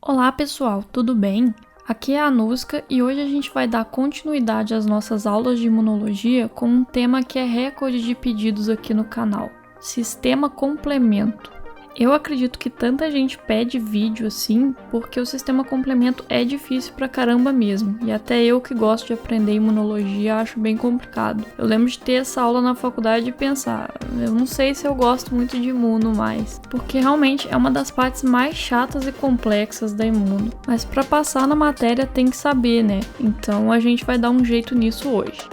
Olá pessoal, tudo bem? Aqui é a Anuska e hoje a gente vai dar continuidade às nossas aulas de imunologia com um tema que é recorde de pedidos aqui no canal: sistema complemento. Eu acredito que tanta gente pede vídeo assim porque o sistema complemento é difícil pra caramba mesmo, e até eu que gosto de aprender imunologia acho bem complicado. Eu lembro de ter essa aula na faculdade e pensar, eu não sei se eu gosto muito de imuno mais, porque realmente é uma das partes mais chatas e complexas da imuno, mas pra passar na matéria tem que saber, né? Então a gente vai dar um jeito nisso hoje.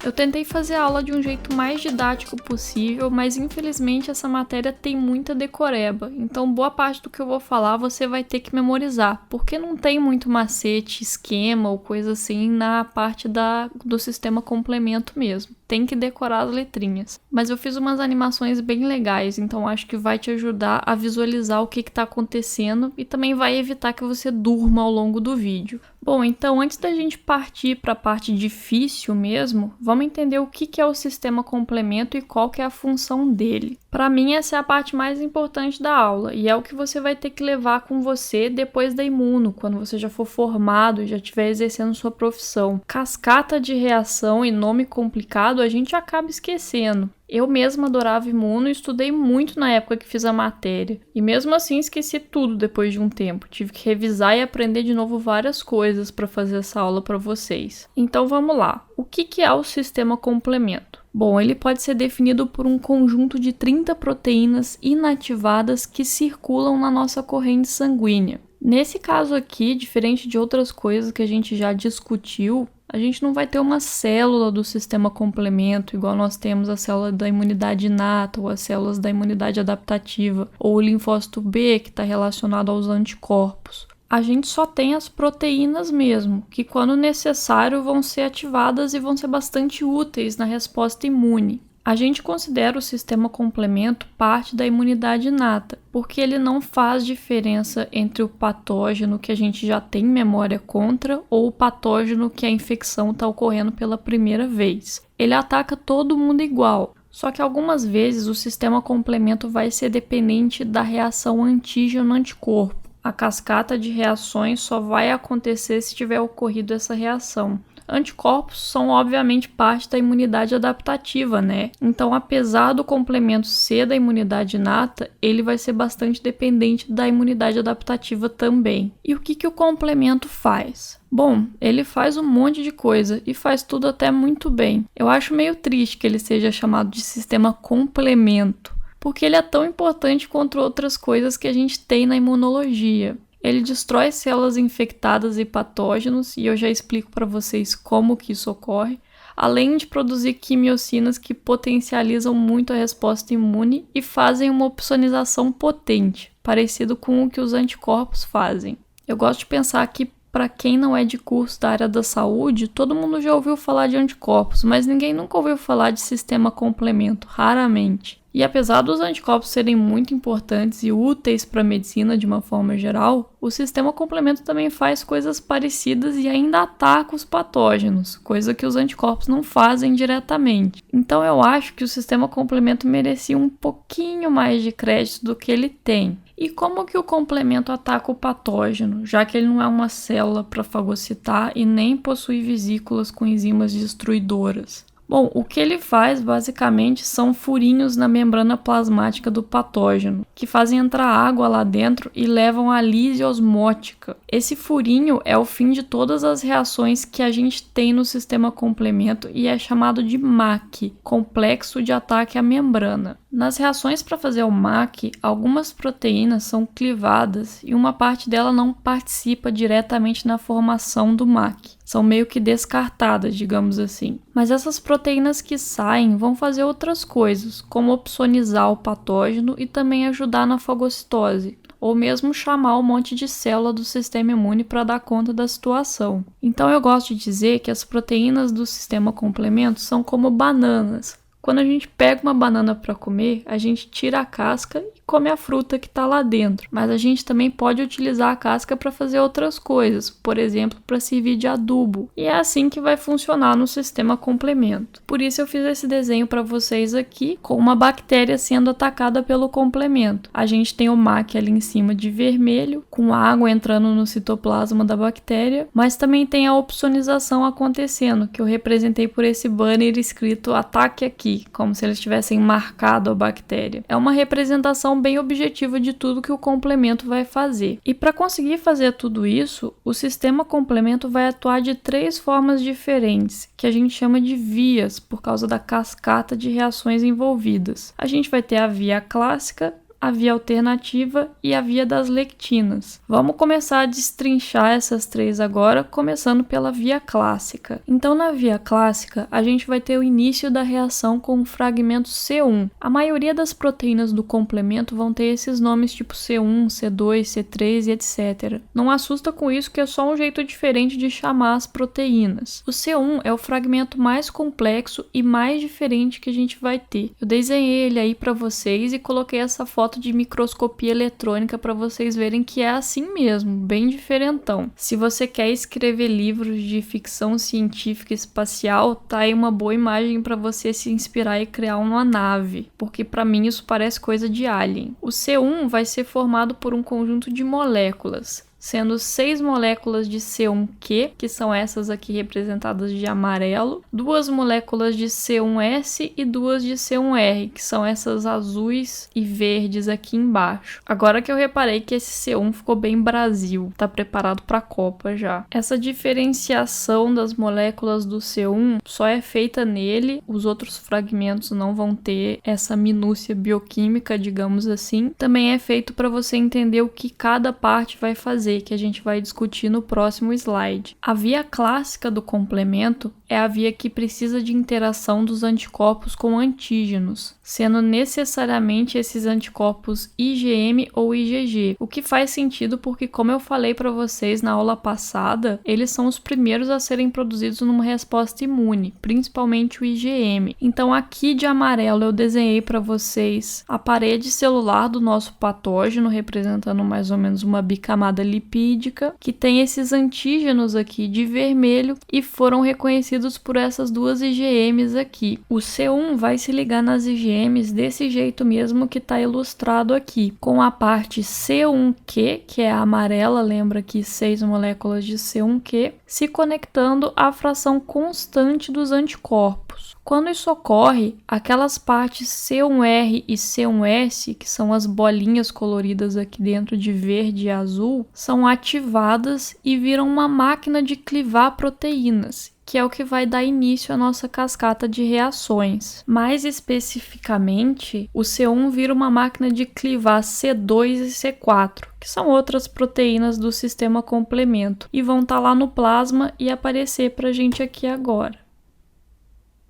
Eu tentei fazer a aula de um jeito mais didático possível, mas infelizmente essa matéria tem muita decoreba, então boa parte do que eu vou falar você vai ter que memorizar, porque não tem muito macete, esquema ou coisa assim na parte do sistema complemento mesmo. Tem que decorar as letrinhas. Mas eu fiz umas animações bem legais, então acho que vai te ajudar a visualizar o que está acontecendo e também vai evitar que você durma ao longo do vídeo. Bom, então antes da gente partir para a parte difícil mesmo, vamos entender o que é o sistema complemento e qual que é a função dele. Para mim, essa é a parte mais importante da aula e é o que você vai ter que levar com você depois da imuno, quando você já for formado e já estiver exercendo sua profissão. Cascata de reação e nome complicado a gente acaba esquecendo. Eu mesma adorava imuno e estudei muito na época que fiz a matéria. E mesmo assim esqueci tudo depois de um tempo. Tive que revisar e aprender de novo várias coisas para fazer essa aula para vocês. Então vamos lá. O que é o sistema complemento? Bom, ele pode ser definido por um conjunto de 30 proteínas inativadas que circulam na nossa corrente sanguínea. Nesse caso aqui, diferente de outras coisas que a gente já discutiu, a gente não vai ter uma célula do sistema complemento, igual nós temos a célula da imunidade inata, ou as células da imunidade adaptativa, ou o linfócito B, que está relacionado aos anticorpos. A gente só tem as proteínas mesmo, que quando necessário vão ser ativadas e vão ser bastante úteis na resposta imune. A gente considera o sistema complemento parte da imunidade inata, porque ele não faz diferença entre o patógeno que a gente já tem memória contra ou o patógeno que a infecção está ocorrendo pela primeira vez. Ele ataca todo mundo igual, só que algumas vezes o sistema complemento vai ser dependente da reação antígeno-anticorpo. A cascata de reações só vai acontecer se tiver ocorrido essa reação. Anticorpos são obviamente parte da imunidade adaptativa, né? Então, apesar do complemento ser da imunidade inata, ele vai ser bastante dependente da imunidade adaptativa também. E o que o complemento faz? Bom, ele faz um monte de coisa e faz tudo até muito bem. Eu acho meio triste que ele seja chamado de sistema complemento, porque ele é tão importante quanto outras coisas que a gente tem na imunologia. Ele destrói células infectadas e patógenos, e eu já explico para vocês como que isso ocorre, além de produzir quimiocinas que potencializam muito a resposta imune e fazem uma opsonização potente, parecido com o que os anticorpos fazem. Eu gosto de pensar que, para quem não é de curso da área da saúde, todo mundo já ouviu falar de anticorpos, mas ninguém nunca ouviu falar de sistema complemento, raramente. E apesar dos anticorpos serem muito importantes e úteis para a medicina de uma forma geral, o sistema complemento também faz coisas parecidas e ainda ataca os patógenos, coisa que os anticorpos não fazem diretamente. Então eu acho que o sistema complemento merecia um pouquinho mais de crédito do que ele tem. E como que o complemento ataca o patógeno, já que ele não é uma célula para fagocitar e nem possui vesículas com enzimas destruidoras? Bom, o que ele faz basicamente são furinhos na membrana plasmática do patógeno, que fazem entrar água lá dentro e levam a lise osmótica. Esse furinho é o fim de todas as reações que a gente tem no sistema complemento e é chamado de MAC, complexo de ataque à membrana. Nas reações para fazer o MAC, algumas proteínas são clivadas e uma parte dela não participa diretamente na formação do MAC. São meio que descartadas, digamos assim. Mas essas proteínas que saem vão fazer outras coisas, como opsonizar o patógeno e também ajudar na fagocitose, ou mesmo chamar um monte de célula do sistema imune para dar conta da situação. Então eu gosto de dizer que as proteínas do sistema complemento são como bananas. Quando a gente pega uma banana para comer, a gente tira a casca e come a fruta que está lá dentro. Mas a gente também pode utilizar a casca para fazer outras coisas, por exemplo, para servir de adubo. E é assim que vai funcionar no sistema complemento. Por isso eu fiz esse desenho para vocês aqui, com uma bactéria sendo atacada pelo complemento. A gente tem o MAC ali em cima de vermelho, com água entrando no citoplasma da bactéria, mas também tem a opsonização acontecendo, que eu representei por esse banner escrito "ataque aqui", como se eles tivessem marcado a bactéria. É uma representação bem objetiva de tudo que o complemento vai fazer. E para conseguir fazer tudo isso, o sistema complemento vai atuar de 3 formas diferentes, que a gente chama de vias, por causa da cascata de reações envolvidas. A gente vai ter a via clássica, a via alternativa e a via das lectinas. Vamos começar a destrinchar essas 3 agora, começando pela via clássica. Então, na via clássica, a gente vai ter o início da reação com o fragmento C1. A maioria das proteínas do complemento vão ter esses nomes tipo C1, C2, C3 e etc. Não assusta com isso, que é só um jeito diferente de chamar as proteínas. O C1 é o fragmento mais complexo e mais diferente que a gente vai ter. Eu desenhei ele aí para vocês e coloquei essa foto de microscopia eletrônica para vocês verem que é assim mesmo, bem diferentão. Se você quer escrever livros de ficção científica espacial, tá aí uma boa imagem para você se inspirar e criar uma nave, porque para mim isso parece coisa de Alien. O C1 vai ser formado por um conjunto de moléculas, sendo 6 moléculas de C1Q, que são essas aqui representadas de amarelo, 2 moléculas de C1S e 2 de C1R, que são essas azuis e verdes aqui embaixo. Agora que eu reparei que esse C1 ficou bem Brasil, tá preparado para a Copa já. Essa diferenciação das moléculas do C1 só é feita nele, os outros fragmentos não vão ter essa minúcia bioquímica, digamos assim. Também é feito para você entender o que cada parte vai fazer, que a gente vai discutir no próximo slide. A via clássica do complemento é a via que precisa de interação dos anticorpos com antígenos, sendo necessariamente esses anticorpos IgM ou IgG, o que faz sentido porque, como eu falei para vocês na aula passada, eles são os primeiros a serem produzidos numa resposta imune, principalmente o IgM. Então aqui de amarelo eu desenhei para vocês a parede celular do nosso patógeno, representando mais ou menos uma bicamada lipídica, que tem esses antígenos aqui de vermelho e foram reconhecidos por essas 2 IgMs aqui. O C1 vai se ligar nas IgMs desse jeito mesmo que está ilustrado aqui, com a parte C1Q, que é a amarela, lembra que 6 moléculas de C1Q, se conectando à fração constante dos anticorpos. Quando isso ocorre, aquelas partes C1R e C1S, que são as bolinhas coloridas aqui dentro de verde e azul, são ativadas e viram uma máquina de clivar proteínas, que é o que vai dar início à nossa cascata de reações. Mais especificamente, o C1 vira uma máquina de clivar C2 e C4, que são outras proteínas do sistema complemento, e vão estar lá no plasma e aparecer para a gente aqui agora.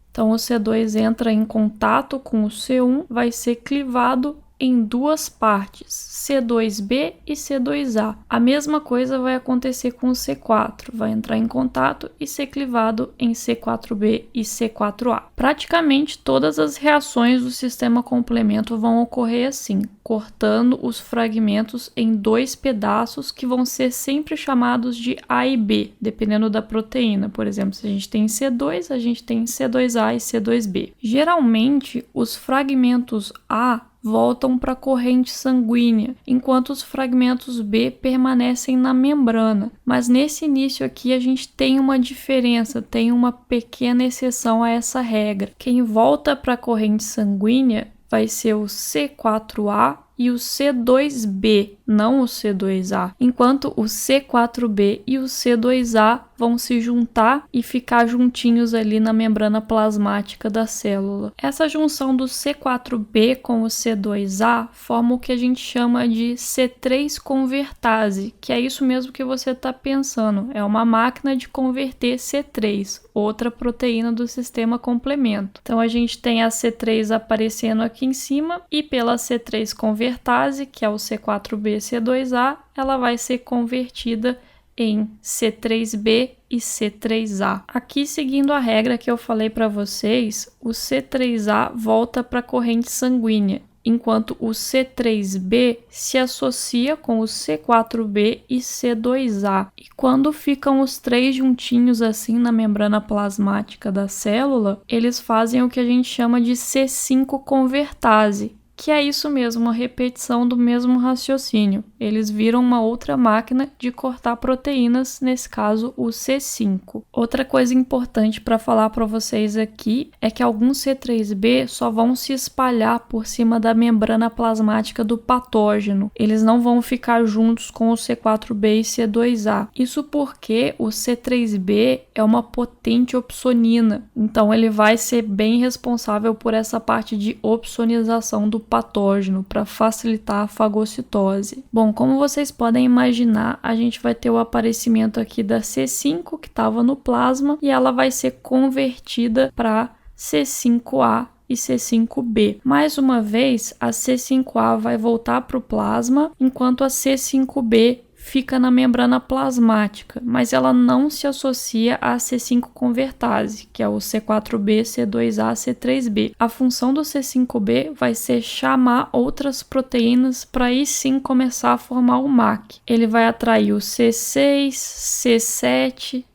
Então o C2 entra em contato com o C1, vai ser clivado em 2 partes, C2b e C2a. A mesma coisa vai acontecer com o C4, vai entrar em contato e ser clivado em C4b e C4a. Praticamente todas as reações do sistema complemento vão ocorrer assim, cortando os fragmentos em 2 pedaços que vão ser sempre chamados de A e B, dependendo da proteína. Por exemplo, se a gente tem C2, a gente tem C2A e C2b. Geralmente, os fragmentos A voltam para a corrente sanguínea, enquanto os fragmentos B permanecem na membrana. Mas nesse início aqui a gente tem uma diferença, tem uma pequena exceção a essa regra. Quem volta para a corrente sanguínea vai ser o C4A e o C2b, não o C2A, enquanto o C4b e o C2A vão se juntar e ficar juntinhos ali na membrana plasmática da célula. Essa junção do C4b com o C2A forma o que a gente chama de C3 convertase, que é isso mesmo que você está pensando, é uma máquina de converter C3, outra proteína do sistema complemento. Então a gente tem a C3 aparecendo aqui em cima e pela C3 convertase, que é o C4b-C2A, ela vai ser convertida em C3b e C3A. Aqui, seguindo a regra que eu falei para vocês, o C3A volta para a corrente sanguínea enquanto o C3b se associa com o C4b e C2a. E quando ficam os três juntinhos assim na membrana plasmática da célula, eles fazem o que a gente chama de C5 convertase, que é isso mesmo, uma repetição do mesmo raciocínio. Eles viram uma outra máquina de cortar proteínas, nesse caso o C5. Outra coisa importante para falar para vocês aqui é que alguns C3b só vão se espalhar por cima da membrana plasmática do patógeno. Eles não vão ficar juntos com o C4b e C2a. Isso porque o C3b é uma potente opsonina, então ele vai ser bem responsável por essa parte de opsonização do patógeno para facilitar a fagocitose. Bom, como vocês podem imaginar, a gente vai ter o aparecimento aqui da C5 que estava no plasma e ela vai ser convertida para C5a e C5b. Mais uma vez, a C5a vai voltar para o plasma, enquanto a C5b fica na membrana plasmática, mas ela não se associa à C5 convertase, que é o C4b, C2a, C3b. A função do C5b vai ser chamar outras proteínas para aí sim começar a formar o MAC. Ele vai atrair o C6, C7,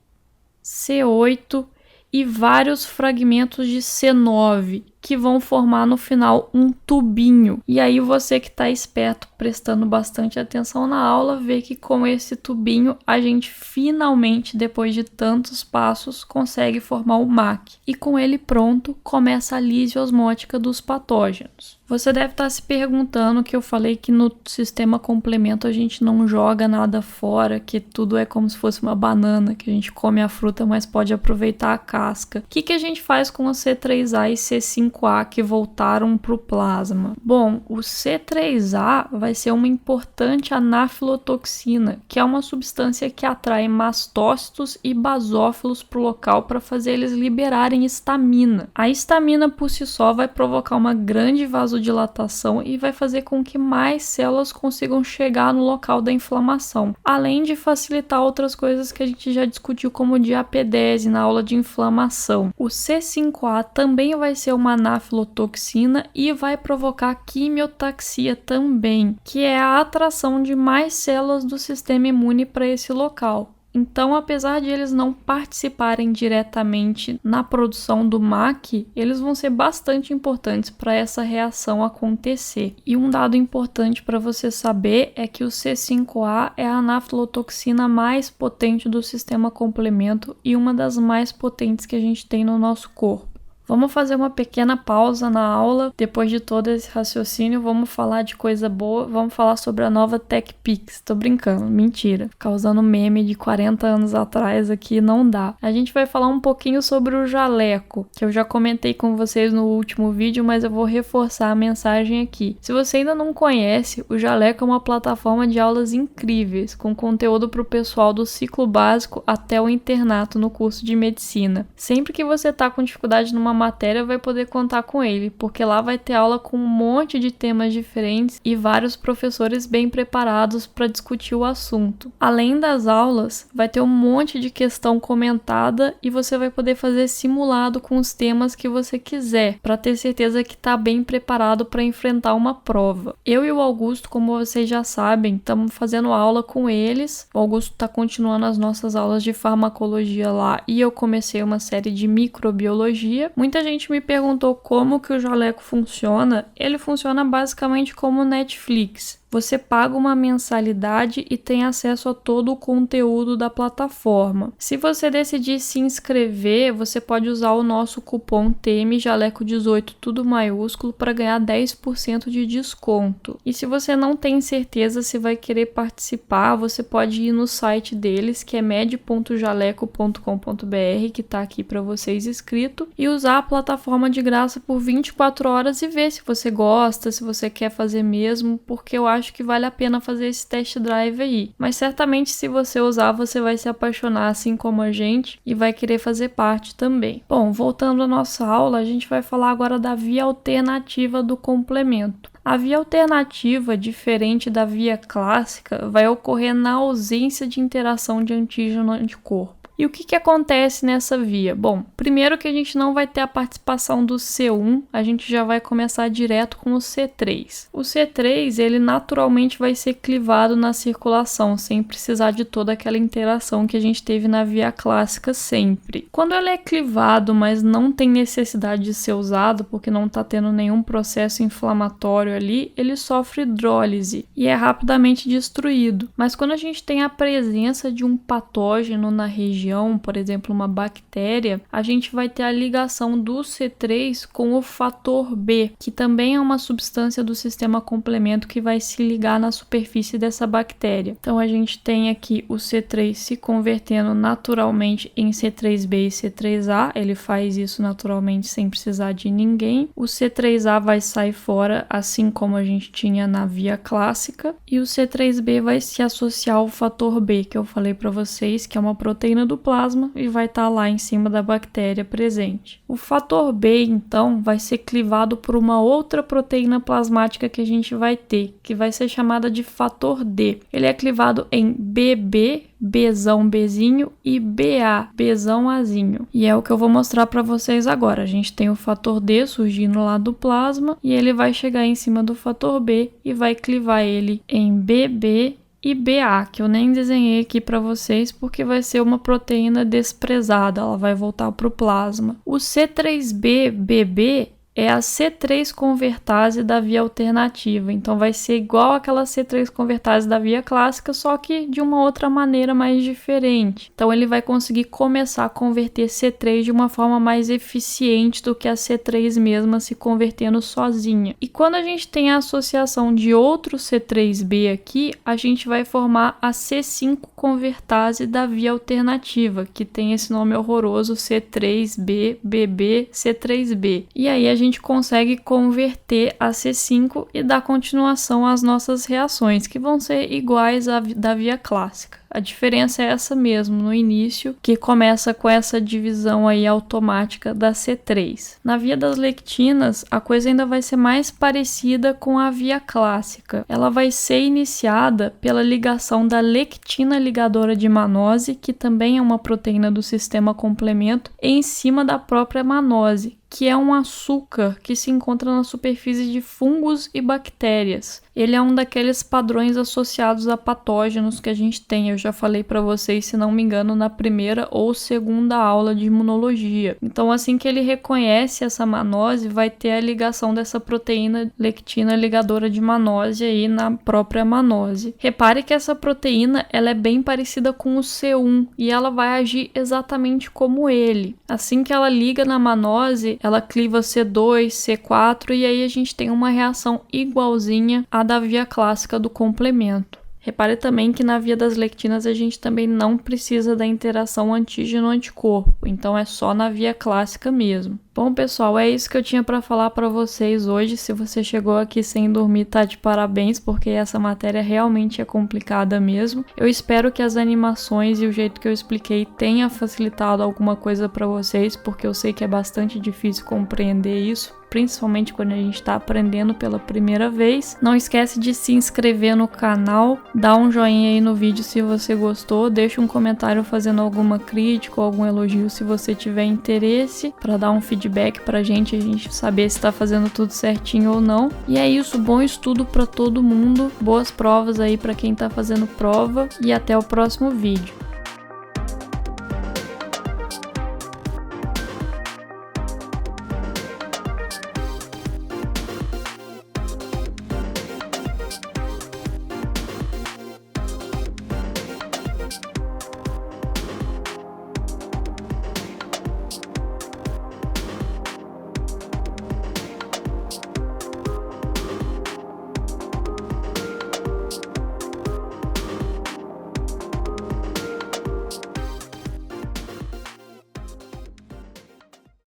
C8 e vários fragmentos de C9, que vão formar no final um tubinho. E aí você que está esperto, prestando bastante atenção na aula, vê que com esse tubinho a gente finalmente, depois de tantos passos, consegue formar o MAC. E com ele pronto, começa a lise osmótica dos patógenos. Você deve estar se perguntando que eu falei que no sistema complemento a gente não joga nada fora, que tudo é como se fosse uma banana, que a gente come a fruta, mas pode aproveitar a casca. O que a gente faz com o C3A e C5A que voltaram para o plasma? Bom, o C3A vai ser uma importante anafilotoxina, que é uma substância que atrai mastócitos e basófilos para o local para fazer eles liberarem histamina. A histamina por si só vai provocar uma grande vasodilatação e vai fazer com que mais células consigam chegar no local da inflamação, além de facilitar outras coisas que a gente já discutiu, como diapedese na aula de inflamação. O C5A também vai ser uma anafilotoxina e vai provocar quimiotaxia também, que é a atração de mais células do sistema imune para esse local. Então, apesar de eles não participarem diretamente na produção do MAC, eles vão ser bastante importantes para essa reação acontecer. E um dado importante para você saber é que o C5A é a anafilotoxina mais potente do sistema complemento e uma das mais potentes que a gente tem no nosso corpo. Vamos fazer uma pequena pausa na aula. Depois de todo esse raciocínio, vamos falar de coisa boa. Vamos falar sobre a nova TechPix. Tô brincando, mentira. Ficar usando meme de 40 anos atrás aqui não dá. A gente vai falar um pouquinho sobre o jaleco, que eu já comentei com vocês no último vídeo, mas eu vou reforçar a mensagem aqui. Se você ainda não conhece, o Jaleco é uma plataforma de aulas incríveis, com conteúdo para o pessoal do ciclo básico até o internato no curso de medicina. Sempre que você tá com dificuldade numa matéria, vai poder contar com ele, porque lá vai ter aula com um monte de temas diferentes e vários professores bem preparados para discutir o assunto. Além das aulas, vai ter um monte de questão comentada e você vai poder fazer simulado com os temas que você quiser, para ter certeza que está bem preparado para enfrentar uma prova. Eu e o Augusto, como vocês já sabem, estamos fazendo aula com eles. O Augusto está continuando as nossas aulas de farmacologia lá e eu comecei uma série de microbiologia. Muita gente me perguntou como que o Jaleco funciona. Ele funciona basicamente como Netflix. Você paga uma mensalidade e tem acesso a todo o conteúdo da plataforma. Se você decidir se inscrever, você pode usar o nosso cupom TMJaleco18, tudo maiúsculo, para ganhar 10% de desconto. E se você não tem certeza se vai querer participar, você pode ir no site deles, que é med.jaleco.com.br, que está aqui para vocês escrito, e usar a plataforma de graça por 24 horas e ver se você gosta, se você quer fazer mesmo, porque eu acho que vale a pena fazer esse test drive aí. Mas certamente se você usar, você vai se apaixonar assim como a gente e vai querer fazer parte também. Bom, voltando à nossa aula, a gente vai falar agora da via alternativa do complemento. A via alternativa, diferente da via clássica, vai ocorrer na ausência de interação de antígeno-anticorpo. E o que acontece nessa via? Bom, primeiro que a gente não vai ter a participação do C1, a gente já vai começar direto com o C3. O C3, ele naturalmente vai ser clivado na circulação, sem precisar de toda aquela interação que a gente teve na via clássica sempre. Quando ele é clivado, mas não tem necessidade de ser usado, porque não está tendo nenhum processo inflamatório ali, ele sofre hidrólise e é rapidamente destruído. Mas quando a gente tem a presença de um patógeno na região, por exemplo, uma bactéria, a gente vai ter a ligação do C3 com o fator B, que também é uma substância do sistema complemento que vai se ligar na superfície dessa bactéria. Então a gente tem aqui o C3 se convertendo naturalmente em C3b e C3a, ele faz isso naturalmente sem precisar de ninguém. O C3a vai sair fora, assim como a gente tinha na via clássica, e o C3b vai se associar ao fator B, que eu falei para vocês, que é uma proteína do plasma e vai estar lá em cima da bactéria presente. O fator B, então, vai ser clivado por uma outra proteína plasmática que a gente vai ter, que vai ser chamada de fator D. Ele é clivado em BB, Bzão Bzinho, e BA, Bzão Azinho. E é o que eu vou mostrar para vocês agora. A gente tem o fator D surgindo lá do plasma e ele vai chegar em cima do fator B e vai clivar ele em BB e BA, que eu nem desenhei aqui para vocês porque vai ser uma proteína desprezada, ela vai voltar para o plasma. O C3b-BB é a C3 convertase da via alternativa, então vai ser igual aquela C3 convertase da via clássica, só que de uma outra maneira mais diferente. Então ele vai conseguir começar a converter C3 de uma forma mais eficiente do que a C3 mesma se convertendo sozinha. E quando a gente tem a associação de outro C3b aqui, a gente vai formar a C5 convertase da via alternativa, que tem esse nome horroroso C3b, BB, C3b. E aí a gente consegue converter a C5 e dar continuação às nossas reações, que vão ser iguais à da via clássica. A diferença é essa mesmo, no início, que começa com essa divisão aí automática da C3. Na via das lectinas, a coisa ainda vai ser mais parecida com a via clássica. Ela vai ser iniciada pela ligação da lectina ligadora de manose, que também é uma proteína do sistema complemento, em cima da própria manose, que é um açúcar que se encontra na superfície de fungos e bactérias. Ele é um daqueles padrões associados a patógenos que a gente tem. Eu já falei para vocês, se não me engano, na primeira ou segunda aula de imunologia. Então, assim que ele reconhece essa manose, vai ter a ligação dessa proteína lectina ligadora de manose aí na própria manose. Repare que essa proteína ela é bem parecida com o C1 e ela vai agir exatamente como ele. Assim que ela liga na manose, ela cliva C2, C4 e aí a gente tem uma reação igualzinha à da via clássica do complemento. Repare também que na via das lectinas a gente também não precisa da interação antígeno-anticorpo, então é só na via clássica mesmo. Bom, pessoal, é isso que eu tinha para falar para vocês hoje. Se você chegou aqui sem dormir, tá de parabéns, porque essa matéria realmente é complicada mesmo. Eu espero que as animações e o jeito que eu expliquei tenha facilitado alguma coisa para vocês, porque eu sei que é bastante difícil compreender isso, principalmente quando a gente está aprendendo pela primeira vez. Não esquece de se inscrever no canal, dá um joinha aí no vídeo se você gostou, deixa um comentário fazendo alguma crítica ou algum elogio se você tiver interesse, para dar um feedback pra gente, a gente saber se tá fazendo tudo certinho ou não. E é isso, bom estudo para todo mundo, boas provas aí para quem tá fazendo prova e até o próximo vídeo.